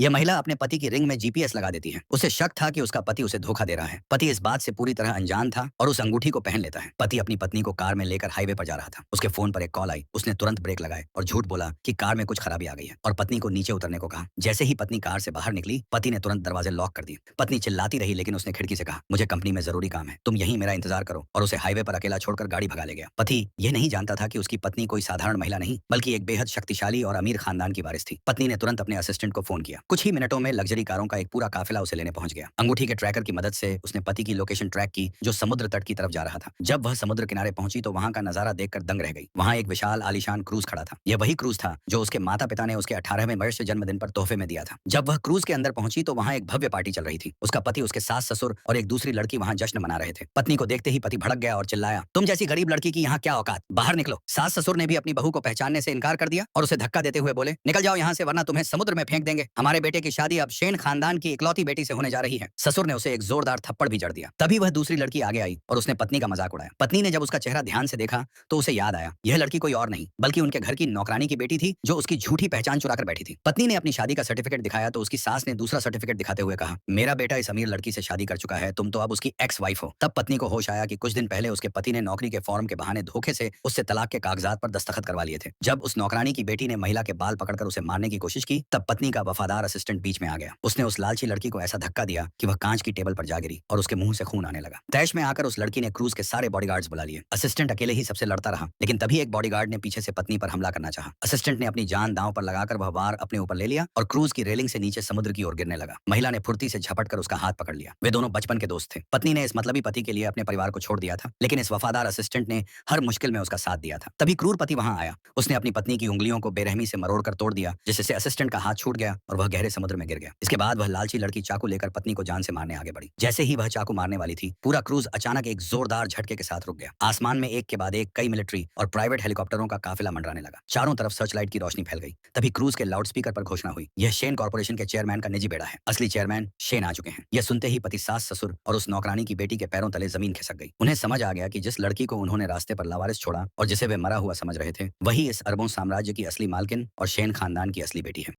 यह महिला अपने पति की रिंग में जीपीएस लगा देती है। उसे शक था कि उसका पति उसे धोखा दे रहा है। पति इस बात से पूरी तरह अनजान था और उस अंगूठी को पहन लेता है। पति अपनी पत्नी को कार में लेकर हाईवे पर जा रहा था। उसके फोन पर एक कॉल आई। उसने तुरंत ब्रेक लगाए और झूठ बोला कि कार में कुछ खराबी आ गई है और पत्नी को नीचे उतरने को कहा। जैसे ही पत्नी कार से बाहर निकली, पति ने तुरंत दरवाजे लॉक कर दिए। पत्नी चिल्लाती रही, लेकिन उसने खिड़की से कहा, मुझे कंपनी में जरूरी काम है, तुम यहीं मेरा इंतजार करो, और उसे हाईवे पर अकेला छोड़कर गाड़ी भगा ले गया। पति यह नहीं जानता था कि उसकी पत्नी कोई साधारण महिला नहीं, बल्कि एक बेहद शक्तिशाली और अमीर खानदान की वारिस थी। पत्नी ने तुरंत अपने असिस्टेंट को फोन किया। कुछ ही मिनटों में लग्जरी कारों का एक पूरा काफिला उसे लेने पहुंच गया। अंगूठी के ट्रैकर की मदद से उसने पति की लोकेशन ट्रैक की, जो समुद्र तट की तरफ जा रहा था। जब वह समुद्र किनारे पहुंची तो वहां का नजारा देखकर दंग रह गई। वहां एक विशाल आलीशान क्रूज खड़ा था। यह वही क्रूज था जो उसके माता पिता ने उसके 18वें वर्ष जन्मदिन पर तोहफे में दिया था। जब वह क्रूज के अंदर पहुंची तो वहां एक भव्य पार्टी चल रही थी। उसका पति, उसके सास ससुर और एक दूसरी लड़की वहां जश्न मना रहे थे। पत्नी को देखते ही पति भड़क गया और चिल्लाया, तुम जैसी गरीब लड़की की यहाँ क्या औकात, बाहर निकलो। सास ससुर ने भी अपनी बहू को पहचानने से इनकार कर दिया और उसे धक्का देते हुए बोले, निकल जाओ यहाँ से, वरना तुम्हें समुद्र में फेंक देंगे। हमारे बेटे की शादी अब शेन खानदान की इकलौती बेटी से होने जा रही है। ससुर ने उसे एक जोरदार थप्पड़ भी जड़ दिया। तभी वह दूसरी लड़की आगे आई और उसने पत्नी का मजाक उड़ाया। पत्नी ने जब उसका चेहरा ध्यान से देखा तो उसे याद आया, यह लड़की कोई और नहीं बल्कि उनके घर की नौकरानी की बेटी थी, जो उसकी झूठी पहचान चुराकर बैठी थी। पत्नी ने अपनी शादी का सर्टिफिकेट दिखाया तो उसकी सास ने दूसरा सर्टिफिकेट दिखाते हुए कहा, मेरा बेटा इस अमीर लड़की से शादी कर चुका है, तुम तो अब उसकी एक्स वाइफ हो। तब पत्नी को होश आया कि कुछ दिन पहले उसके पति ने नौकरी के फॉर्म के बहाने धोखे से उससे तलाक के कागजात पर दस्तखत करवा लिए थे। जब उस नौकरानी की बेटी ने महिला के बाल पकड़कर उसे मारने की कोशिश की, तब पत्नी का वफादार असिस्टेंट बीच में आ गया। उसने उस लालची लड़की को ऐसा धक्का दिया कि वह कांच की टेबल पर जा गिरी और उसके मुंह से खून आने लगा। तैश में आकर उस लड़की ने क्रूज के सारे बॉडीगार्ड्स बुला लिए। असिस्टेंट अकेले ही सबसे लड़ता रहा, लेकिन तभी एक बॉडीगार्ड ने पीछे से पत्नी पर हमला करना चाहा। असिस्टेंट ने अपनी जान दांव पर लगाकर वह वार अपने ऊपर ले लिया और क्रूज की रेलिंग से नीचे समुद्र की ओर गिरने लगा। महिला ने फुर्ती से झपट कर उसका हाथ पकड़ लिया। वे दोनों बचपन के दोस्त थे। पत्नी ने इस मतलबी पति के लिए अपने परिवार को छोड़ दिया था, लेकिन इस वफादार असिस्टेंट ने हर मुश्किल में उसका साथ दिया था। तभी क्रूर पति वहां आया। उसने अपनी पत्नी की उंगलियों को बेरहमी से मरोड़कर तोड़ दिया, जिससे असिस्टेंट का हाथ छूट गया और वह गहरे समुद्र में गिर गया। इसके बाद वह लालची लड़की चाकू लेकर पत्नी को जान से मारने आगे बढ़ी। जैसे ही वह चाकू मारने वाली थी, पूरा क्रूज अचानक एक जोरदार झटके के साथ रुक गया। आसमान में एक के बाद एक कई मिलिट्री और प्राइवेट हेलीकॉप्टरों का काफिला मंडराने लगा। चारों तरफ सर्च लाइट की रोशनी फैल गई। तभी क्रूज के लाउडस्पीकर पर घोषणा हुई, यह शेन कॉर्पोरेशन के चेयरमैन का निजी बेड़ा है। असली चेयरमैन शेन आ चुके हैं। यह सुनते ही पति, सास, ससुर और उस नौकरानी की बेटी के पैरों तले जमीन खिसक गई। उन्हें समझ आ गया कि जिस लड़की को उन्होंने रास्ते पर लावारिस छोड़ा और जिसे वे मरा हुआ समझ रहे थे, वही इस अरबों साम्राज्य की असली मालकिन और शेन खानदान की असली बेटी है।